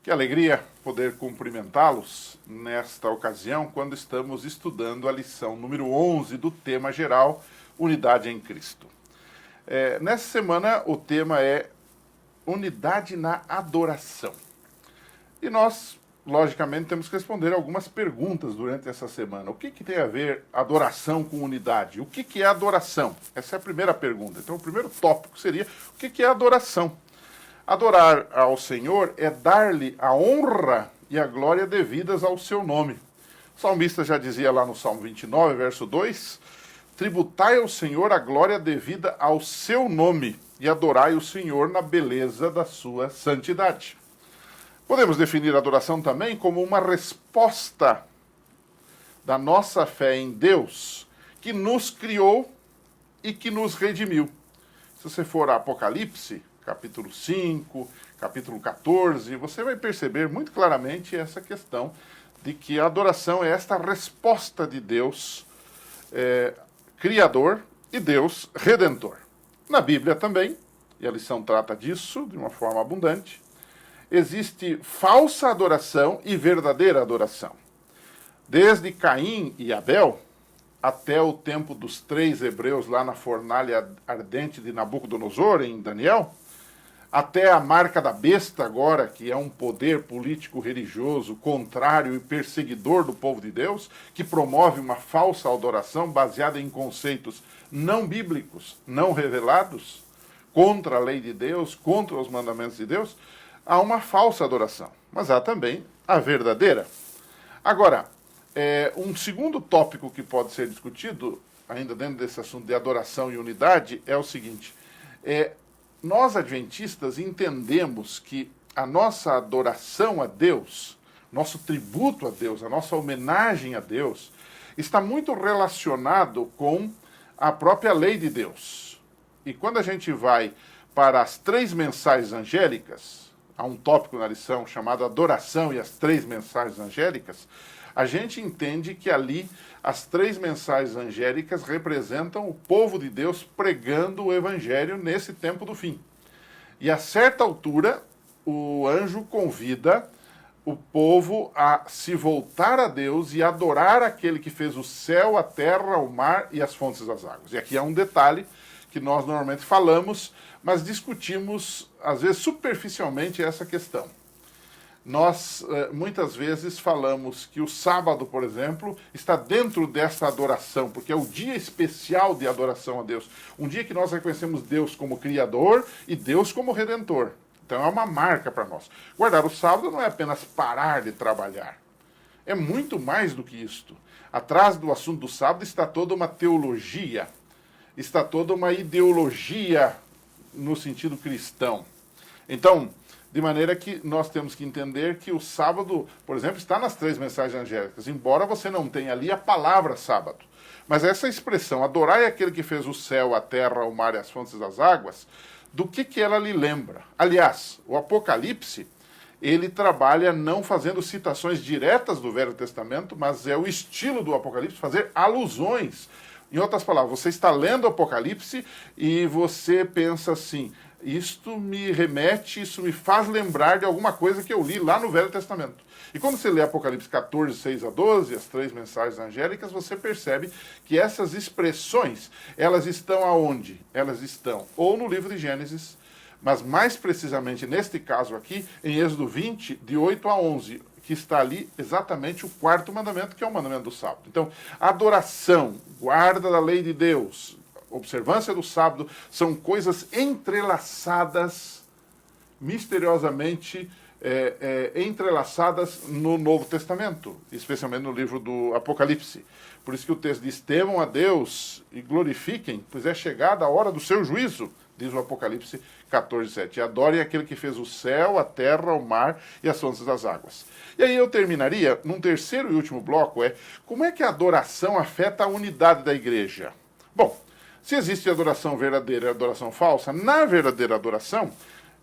Que alegria poder cumprimentá-los nesta ocasião, quando estamos estudando a lição número 11 do tema geral, Unidade em Cristo. Nessa semana o tema é Unidade na Adoração. E nós, logicamente, temos que responder algumas perguntas durante essa semana. O que tem a ver adoração com unidade? O que é adoração? Essa é a primeira pergunta. Então o primeiro tópico seria o que é adoração? Adorar ao Senhor é dar-lhe a honra e a glória devidas ao seu nome. O salmista já dizia lá no Salmo 29, verso 2, tributai ao Senhor a glória devida ao seu nome e adorai o Senhor na beleza da sua santidade. Podemos definir a adoração também como uma resposta da nossa fé em Deus, que nos criou e que nos redimiu. Se você for a Apocalipse, capítulo 5, capítulo 14, você vai perceber muito claramente essa questão de que a adoração é esta resposta de Deus Criador e Deus Redentor. Na Bíblia também, e a lição trata disso de uma forma abundante, existe falsa adoração e verdadeira adoração. Desde Caim e Abel, até o tempo dos 3 hebreus lá na fornalha ardente de Nabucodonosor, em Daniel, até a marca da besta agora, que é um poder político-religioso contrário e perseguidor do povo de Deus, que promove uma falsa adoração baseada em conceitos não bíblicos, não revelados, contra a lei de Deus, contra os mandamentos de Deus, há uma falsa adoração. Mas há também a verdadeira. Agora, um segundo tópico que pode ser discutido, ainda dentro desse assunto de adoração e unidade, é o seguinte: nós adventistas entendemos que a nossa adoração a Deus, nosso tributo a Deus, a nossa homenagem a Deus, está muito relacionado com a própria lei de Deus. E quando a gente vai para as 3 mensagens angélicas, há um tópico na lição chamado Adoração e as 3 mensagens angélicas, a gente entende que ali as 3 mensagens angélicas representam o povo de Deus pregando o evangelho nesse tempo do fim. E a certa altura, o anjo convida o povo a se voltar a Deus e adorar aquele que fez o céu, a terra, o mar e as fontes das águas. E aqui há um detalhe que nós normalmente falamos, mas discutimos, às vezes, superficialmente essa questão. Nós, muitas vezes, falamos que o sábado, por exemplo, está dentro dessa adoração, porque é o dia especial de adoração a Deus. Um dia que nós reconhecemos Deus como Criador e Deus como Redentor. Então é uma marca para nós. Guardar o sábado não é apenas parar de trabalhar. É muito mais do que isto. Atrás do assunto do sábado está toda uma teologia, está toda uma ideologia no sentido cristão. Então, de maneira que nós temos que entender que o sábado, por exemplo, está nas 3 mensagens angélicas, embora você não tenha ali a palavra sábado. Mas essa expressão, adorai aquele que fez o céu, a terra, o mar e as fontes das águas, do que ela lhe lembra? Aliás, o Apocalipse, ele trabalha não fazendo citações diretas do Velho Testamento, mas é o estilo do Apocalipse fazer alusões. Em outras palavras, você está lendo o Apocalipse e você pensa assim: isto me remete, isso me faz lembrar de alguma coisa que eu li lá no Velho Testamento. E quando você lê Apocalipse 14, 6 a 12, as 3 mensagens angélicas, você percebe que essas expressões, elas estão aonde? Elas estão ou no livro de Gênesis, mas mais precisamente neste caso aqui, em Êxodo 20, de 8 a 11, que está ali exatamente o 4º mandamento, que é o mandamento do sábado. Então, adoração, guarda da lei de Deus, observância do sábado, são coisas entrelaçadas, misteriosamente entrelaçadas no Novo Testamento, especialmente no livro do Apocalipse. Por isso que o texto diz: temam a Deus e glorifiquem, pois é chegada a hora do seu juízo, diz o Apocalipse 14, 7. E adorem aquele que fez o céu, a terra, o mar e as fontes das águas. E aí eu terminaria, num terceiro e último bloco, como é que a adoração afeta a unidade da igreja? Bom, se existe adoração verdadeira e adoração falsa, na verdadeira adoração,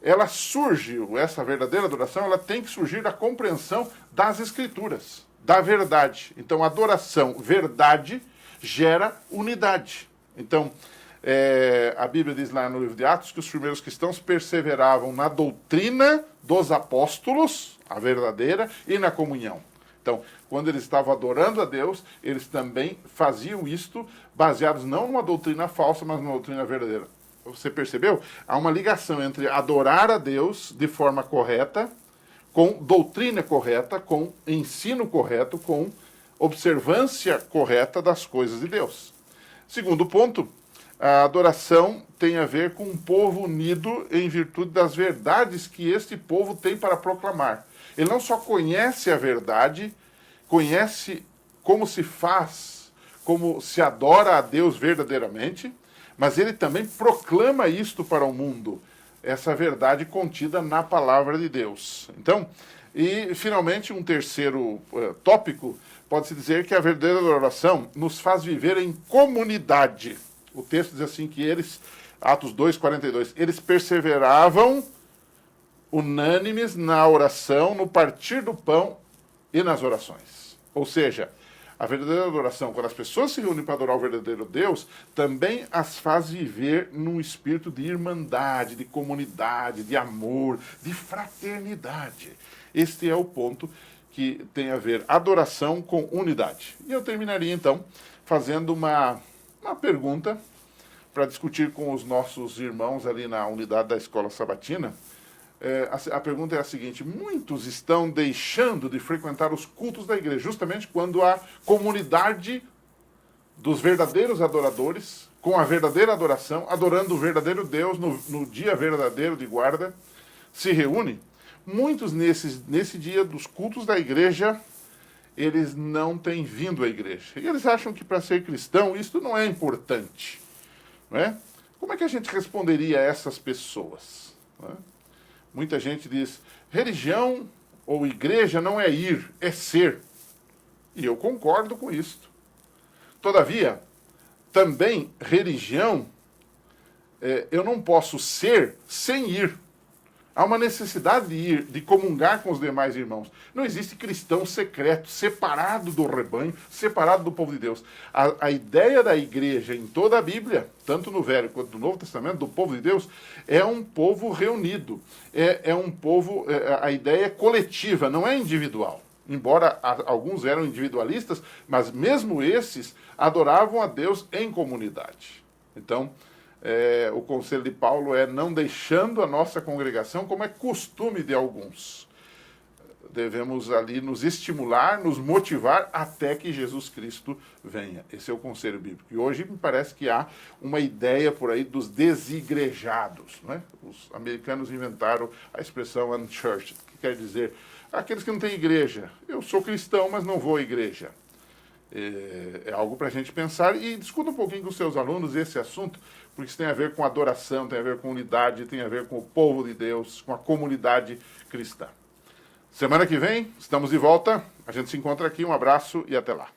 ela surge, essa verdadeira adoração, ela tem que surgir da compreensão das Escrituras, da verdade. Então, adoração, verdade, gera unidade. Então, A Bíblia diz lá no livro de Atos que os primeiros cristãos perseveravam na doutrina dos apóstolos, a verdadeira, e na comunhão. Então, quando eles estavam adorando a Deus, eles também faziam isto baseados não numa doutrina falsa, mas numa doutrina verdadeira. Você percebeu? Há uma ligação entre adorar a Deus de forma correta, com doutrina correta, com ensino correto, com observância correta das coisas de Deus. Segundo ponto, a adoração tem a ver com um povo unido em virtude das verdades que este povo tem para proclamar. Ele não só conhece a verdade, conhece como se faz, como se adora a Deus verdadeiramente, mas ele também proclama isto para o mundo, essa verdade contida na palavra de Deus. Então, e finalmente um terceiro tópico, pode-se dizer que a verdadeira adoração nos faz viver em comunidade. O texto diz assim que eles, Atos 2:42, eles perseveravam unânimes na oração, no partir do pão e nas orações. Ou seja, a verdadeira adoração, quando as pessoas se reúnem para adorar o verdadeiro Deus, também as faz viver num espírito de irmandade, de comunidade, de amor, de fraternidade. Este é o ponto que tem a ver adoração com unidade. E eu terminaria, então, fazendo uma pergunta para discutir com os nossos irmãos ali na unidade da Escola Sabatina. A pergunta é a seguinte: muitos estão deixando de frequentar os cultos da igreja, justamente quando a comunidade dos verdadeiros adoradores, com a verdadeira adoração, adorando o verdadeiro Deus no dia verdadeiro de guarda, se reúne. Muitos nesse dia dos cultos da igreja, eles não têm vindo à igreja. E eles acham que para ser cristão isso não é importante. Não é? Como é que a gente responderia a essas pessoas? Não é? Muita gente diz, religião ou igreja não é ir, é ser. E eu concordo com isso. Todavia, também religião, eu não posso ser sem ir. Há uma necessidade de ir, de comungar com os demais irmãos. Não existe cristão secreto, separado do rebanho, separado do povo de Deus. A ideia da igreja em toda a Bíblia, tanto no Velho quanto no Novo Testamento, do povo de Deus, é um povo reunido. É um povo, a ideia é coletiva, não é individual. Embora alguns eram individualistas, mas mesmo esses adoravam a Deus em comunidade. Então, o conselho de Paulo é não deixando a nossa congregação, como é costume de alguns. Devemos ali nos estimular, nos motivar até que Jesus Cristo venha. Esse é o conselho bíblico. E hoje me parece que há uma ideia por aí dos desigrejados. Né? Os americanos inventaram a expressão unchurched, que quer dizer aqueles que não têm igreja. Eu sou cristão, mas não vou à igreja. É algo para a gente pensar e discuta um pouquinho com os seus alunos esse assunto, porque isso tem a ver com adoração, tem a ver com unidade, tem a ver com o povo de Deus, com a comunidade cristã. Semana que vem, estamos de volta. A gente se encontra aqui. Um abraço e até lá.